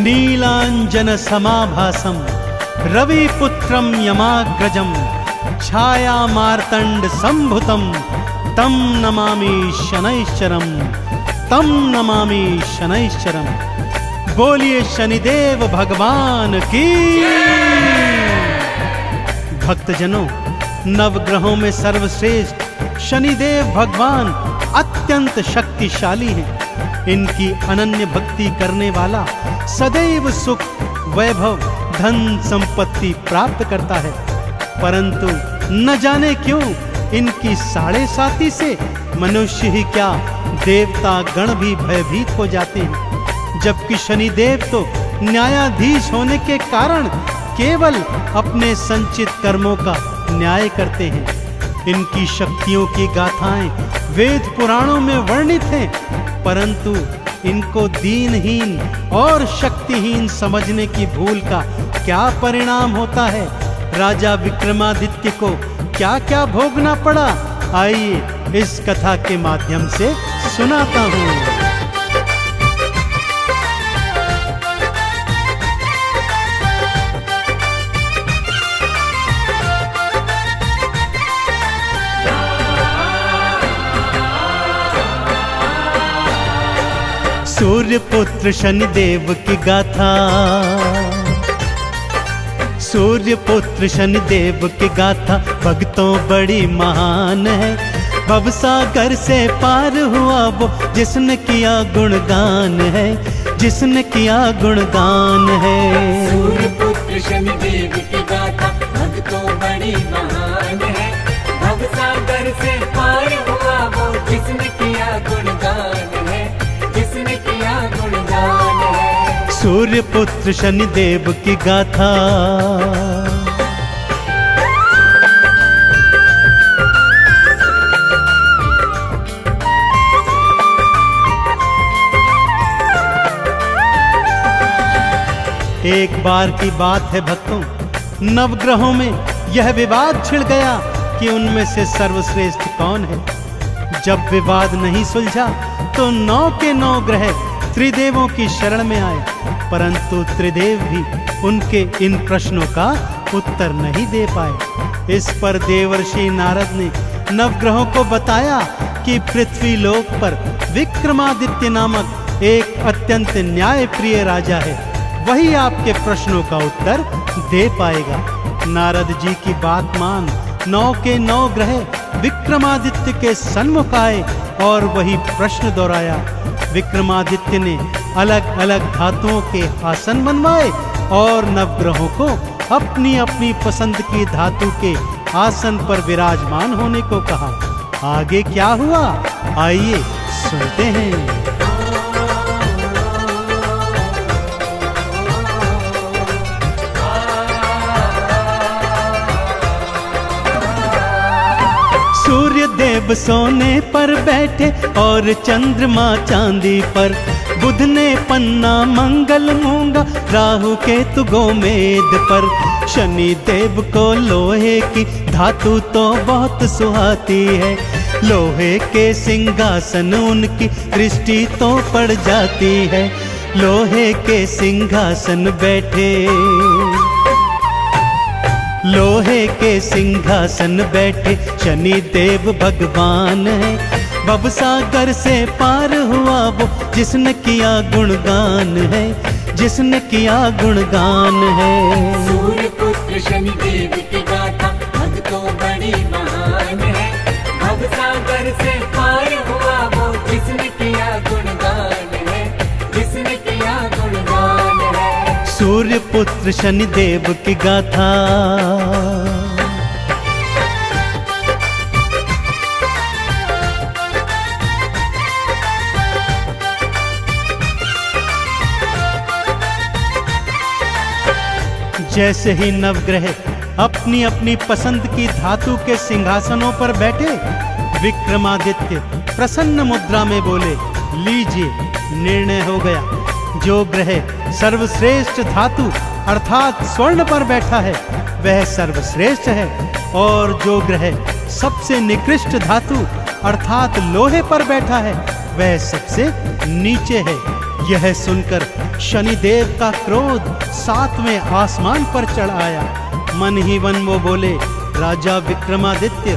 नीलांजन समाभासम रविपुत्रम यमाग्रजम छाया मार्तंड संभुतम तम नमामि शनैश्चरम तम नमामि शनैश्चरम। बोलिए शनिदेव भगवान की। भक्तजनों, नवग्रहों में सर्वश्रेष्ठ शनिदेव भगवान अत्यंत शक्तिशाली हैं। इनकी अनन्य भक्ति करने वाला सदैव सुख, वैभव, धन संपत्ति प्राप्त करता है। परंतु न जाने क्यों इनकी साढ़े साती से मनुष्य ही क्या देवता गण भी भयभीत हो जाते हैं। जबकि शनिदेव तो न्यायाधीश होने के कारण केवल अपने संचित कर्मों का न्याय करते हैं। इनकी शक्तियों की गाथाएं वेद पुराणों में वर्णित हैं, परंतु इनको दीनहीन और शक्तिहीन समझने की भूल का क्या परिणाम होता है, राजा विक्रमादित्य को क्या क्या भोगना पड़ा, आइए इस कथा के माध्यम से सुनाता हूँ। सूर्य पुत्र शनिदेव की गाथा। सूर्य पुत्र शनिदेव की गाथा भक्तों बड़ी महान है। भवसागर से पार हुआ वो जिसने किया गुणगान है, जिसने किया गुणगान है। सूर्य पुत्र शनिदेव की गाथा भक्तों बड़ी महान है। भवसागर से पार हुआ वो जिसने किया गुणगान है, जिसने किया गुणगान है। सूर्य पुत्र शनिदेव की गाथा। एक बार की बात है भक्तों, नवग्रहों में यह विवाद छिड़ गया कि उनमें से सर्वश्रेष्ठ कौन है। जब विवाद नहीं सुलझा तो 9 के 9 ग्रह त्रिदेवों की शरण में आए, परंतु त्रिदेव भी उनके इन प्रश्नों का उत्तर नहीं दे पाए। इस पर देवर्षि नारद ने नवग्रहों को बताया कि पृथ्वी लोक पर विक्रमादित्य नामक एक अत्यंत न्यायप्रिय राजा है, वही आपके प्रश्नों का उत्तर दे पाएगा। नारद जी की बात मान 9 के 9 ग्रह विक्रमादित्य के सन्मुख आए और वही प्रश्न दोहराया। विक्रमादित्य ने अलग अलग धातुओं के आसन बनवाए और नवग्रहों को अपनी अपनी पसंद की धातु के आसन पर विराजमान होने को कहा। आगे क्या हुआ, आइए सुनते हैं। सूर्य देव सोने पर बैठे और चंद्रमा चांदी पर। बुध ने पन्ना मंगल मूंगा, राहु केतु गोमेद पर। शनि देव को लोहे की धातु तो बहुत सुहाती है। लोहे के सिंहासन उनकी दृष्टि तो पड़ जाती है। लोहे के सिंहासन बैठे, लोहे के सिंहासन बैठे शनि देव भगवान है। भवसागर से पार हुआ वो जिसने किया गुणगान है, जिसने किया गुणगान है। सूर्य पुत्र शनिदेव की गाथा भक्तों बड़ी महान है। भवसागर से पार हुआ वो जिसने किया गुणगान है, जिसने किया गुणगान है। सूर्य पुत्र शनिदेव की गाथा। जैसे ही नवग्रह अपनी अपनी पसंद की धातु के सिंहासनों पर बैठे, विक्रमादित्य प्रसन्न मुद्रा में बोले, लीजिए निर्णय हो गया। जो ग्रह सर्वश्रेष्ठ धातु अर्थात स्वर्ण पर बैठा है वह सर्वश्रेष्ठ है, और जो ग्रह सबसे निकृष्ट धातु अर्थात लोहे पर बैठा है वह सबसे नीचे है। यह सुनकर शनिदेव का क्रोध 7वें आसमान पर चढ़ आया। मन ही मन वो बोले, राजा विक्रमादित्य,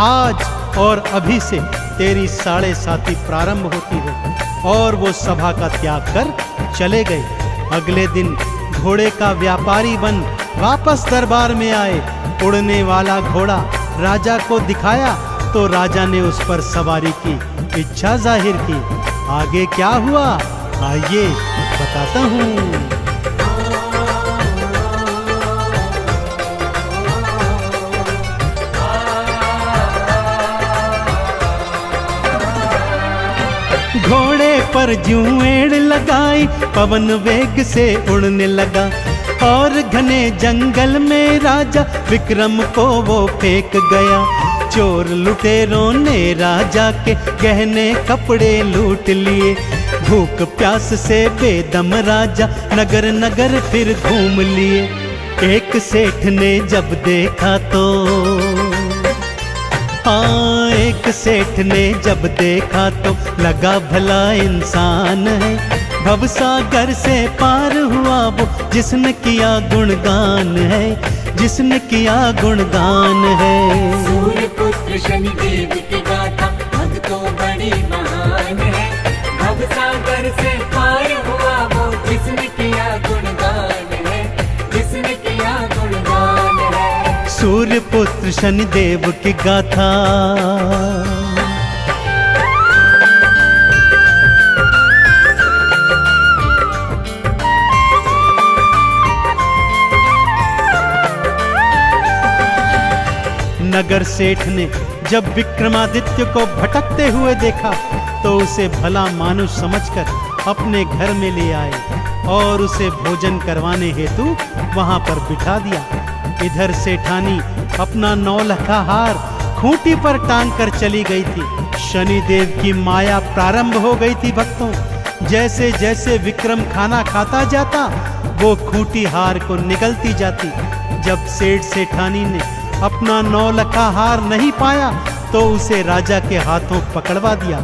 आज और अभी से तेरी 7.5 प्रारंभ होती है। और वो सभा का त्याग कर चले गए। अगले दिन घोड़े का व्यापारी बन वापस दरबार में आए। उड़ने वाला घोड़ा राजा को दिखाया तो राजा ने उस पर सवारी की इच्छा जाहिर की। आगे क्या हुआ, आइए बताता हूँ। घोड़े पर ज्यों एड़ लगाई, पवन वेग से उड़ने लगा। और घने जंगल में राजा विक्रम को वो फेंक गया। चोर लुटेरों ने राजा के गहने कपड़े लूट लिए। भूख प्यास से बेदम राजा नगर नगर फिर घूम लिए। एक सेठ ने जब देखा तो, हाँ, एक सेठ ने जब देखा तो लगा भला इंसान है। भवसागर से पार हुआ वो जिसने किया गुणगान है, जिसने किया गुणगान है। सूर्य पुत्र शनिदेव की गाथा भक्तों बड़ी महान है। भवसागर से पार हुआ वो जिसने किया गुणगान है, जिसने किया गुणगान है। सूर्य पुत्र शनिदेव की गाथा। नगर सेठ ने जब विक्रमादित्य को भटकते हुए देखा तो उसे भला मानुष समझकर अपने घर में ले आए और उसे भोजन करवाने हेतु वहां पर बिठा दिया। इधर सेठानी अपना 9 लखा हार खूंटी पर टांग कर चली गई थी। शनिदेव की माया प्रारंभ हो गई थी भक्तों। जैसे जैसे विक्रम खाना खाता जाता वो खूंटी हार को निगलती जाती। जब सेठ सेठानी ने अपना 9 लखा हार नहीं पाया तो उसे राजा के हाथों पकड़वा दिया।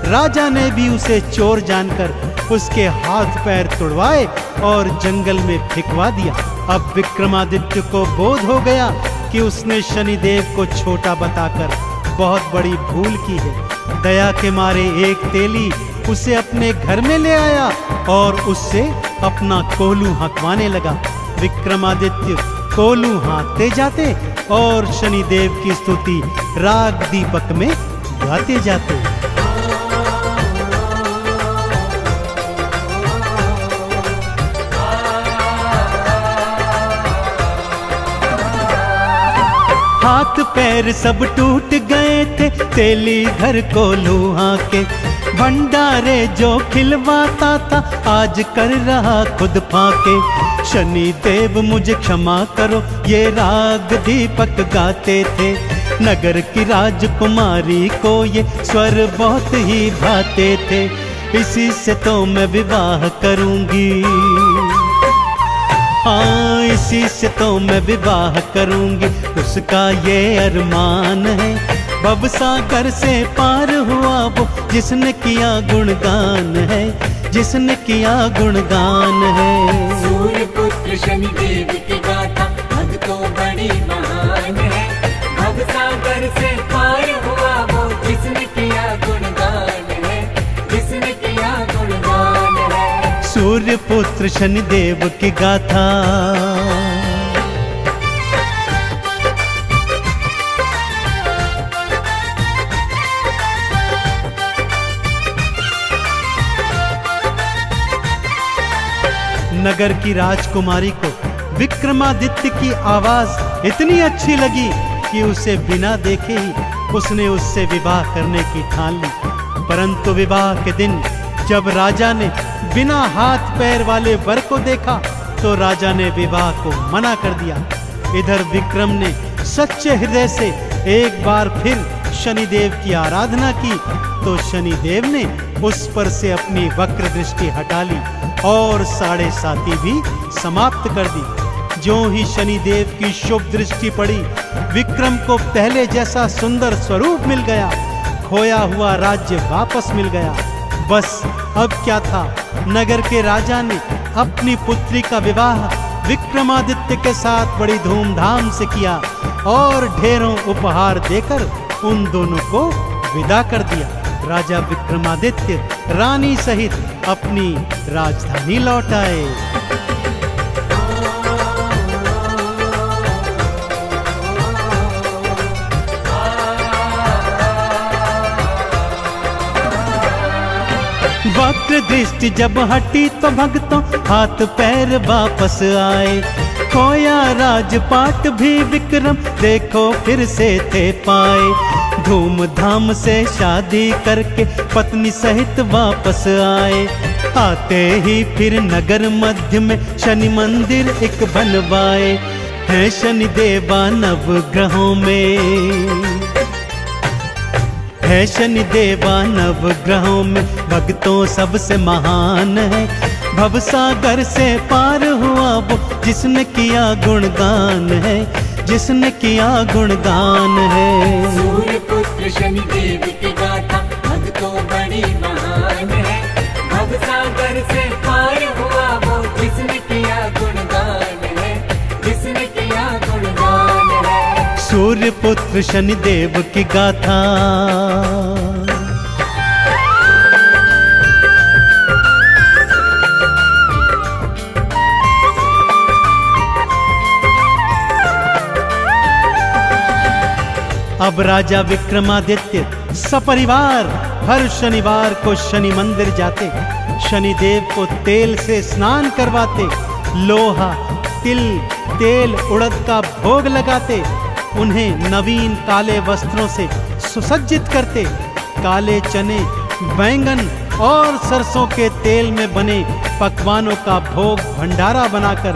राजा ने भी उसे चोर जानकर उसके हाथ पैर तुड़वाए और जंगल में फेंकवा दिया। अब विक्रमादित्य को बोध हो गया कि उसने शनिदेव को छोटा बताकर बहुत बड़ी भूल की है। दया के मारे एक तेली उसे अपने घर में ले आया और उससे अपना कोलू हाँकवाने लगा। विक्रमादित्य कोलू हाँकते जाते और शनिदेव की स्तुति राग दीपक में गाते जाते। हाथ पैर सब टूट गए थे तेली घर कोलू हाँके। भंडारे जो खिलवाता था आज कर रहा खुद फाके। शनिदेव मुझे क्षमा करो ये राग दीपक गाते थे। नगर की राजकुमारी को ये स्वर बहुत ही भाते थे। इसी से तो मैं विवाह करूंगी, हाँ, इसी से तो मैं विवाह करूंगी। उसका ये अरमान है। भवसागर से पार हुआ वो जिसने किया गुणगान है, जिसने किया गुणगान है। सूर्य पुत्र शनिदेव की गाथा भक्तों बड़ी महान है। भवसागर से पार हुआ वो जिसने किया गुणगान है, जिसने किया गुणगान है। सूर्य पुत्र शनिदेव की गाथा। नगर की राजकुमारी को विक्रमादित्य की आवाज इतनी अच्छी लगी कि उसे बिना देखे ही उसने उससे विवाह करने की ठान ली। परंतु विवाह के दिन जब राजा ने बिना हाथ पैर वाले वर को देखा तो राजा ने विवाह को मना कर दिया। इधर विक्रम ने सच्चे हृदय से एक बार फिर शनिदेव की आराधना की तो शनिदेव ने उस पर से अपनी वक्र दृष्टि हटा ली और 7.5 भी समाप्त कर दी। जो ही शनिदेव की शुभ दृष्टि पड़ी विक्रम को पहले जैसा सुंदर स्वरूप मिल गया। खोया हुआ राज्य वापस मिल गया। बस अब क्या था, नगर के राजा ने अपनी पुत्री का विवाह विक्रमादित्य के साथ बड़ी धूमधाम से किया और ढेरों उपहार देकर उन दोनों को विदा कर दिया। राजा विक्रमादित्य रानी सहित अपनी राजधानी लौट आए। वक्र दृष्टि जब हटी तो भक्तों हाथ पैर वापस आए। खोया राजपाट भी विक्रम देखो फिर से थे पाए। धूमधाम से शादी करके पत्नी सहित वापस आए। आते ही फिर नगर मध्य में शनि मंदिर एक बनवाए। है शनि देवा नवग्रहों में, है शनि देवा नवग्रहों में भक्तों सबसे महान है। भवसागर से पार हुआ वो जिसने किया गुणगान है, जिसने किया गुणगान है। सूर्य पुत्र शनि देव की गाथा भक्तों बड़ी महान है। भवसागर से पार हुआ वो जिसने किया गुणगान है, जिसने किया गुणगान है। सूर्य पुत्र शनि देव की गाथा। अब राजा विक्रमादित्य सपरिवार हर शनिवार को शनि मंदिर जाते, शनिदेव को तेल से स्नान करवाते, लोहा तिल तेल उड़द का भोग लगाते, उन्हें नवीन काले वस्त्रों से सुसज्जित करते, काले चने बैंगन और सरसों के तेल में बने पकवानों का भोग भंडारा बनाकर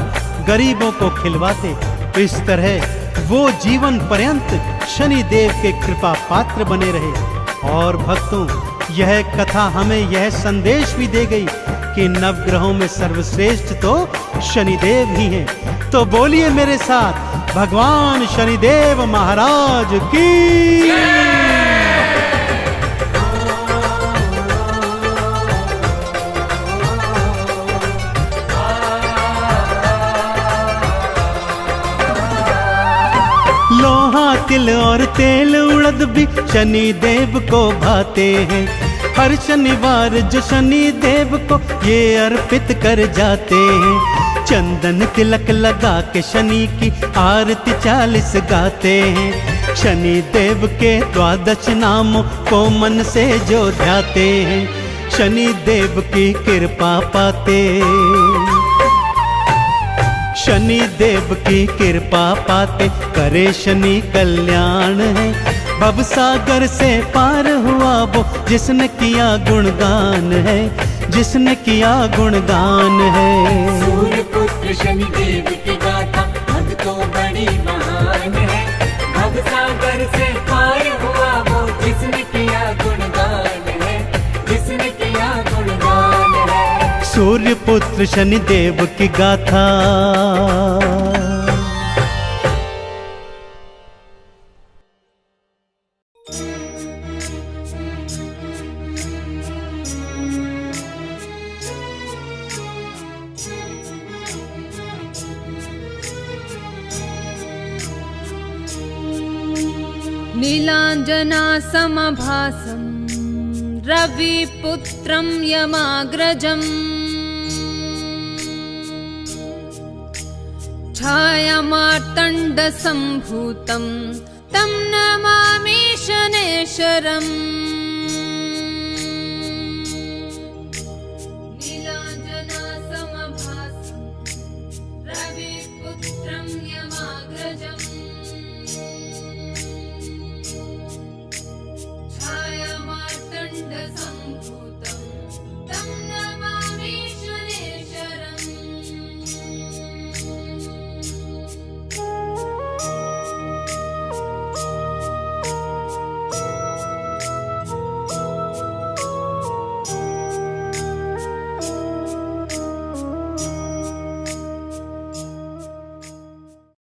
गरीबों को खिलवाते। इस तरह वो जीवन पर्यंत शनि देव के कृपा पात्र बने रहे। और भक्तों, यह कथा हमें यह संदेश भी दे गई कि नवग्रहों में सर्वश्रेष्ठ तो शनिदेव ही हैं। तो बोलिए मेरे साथ, भगवान शनिदेव महाराज की। लोहा तिल और तेल उड़द भी शनि देव को भाते हैं। हर शनिवार जो शनि देव को ये अर्पित कर जाते हैं। चंदन तिलक लगा के शनि की आरती 40 गाते हैं। शनि देव के 12 नामों को मन से जो ध्याते हैं, शनि देव की कृपा पाते, शनि देव की कृपा पाते करे शनि कल्याण है। भवसागर से पार हुआ वो जिसने किया गुणगान है, जिसने किया गुणगान है। सूर्य पुत्र शनि देव की गाथा भक्तों बड़ी महान है। भवसागर से पार हुआ वो जिसने किया गुणगान है, जिसने किया गुणगान है। सूर्य पुत्र शनि देव की गाथा। नीलाञ्जना समभासं रविपुत्रं यमाग्रजम् छायामार्तण्डसम्भूतं तं नमामि शनेश्वरम्।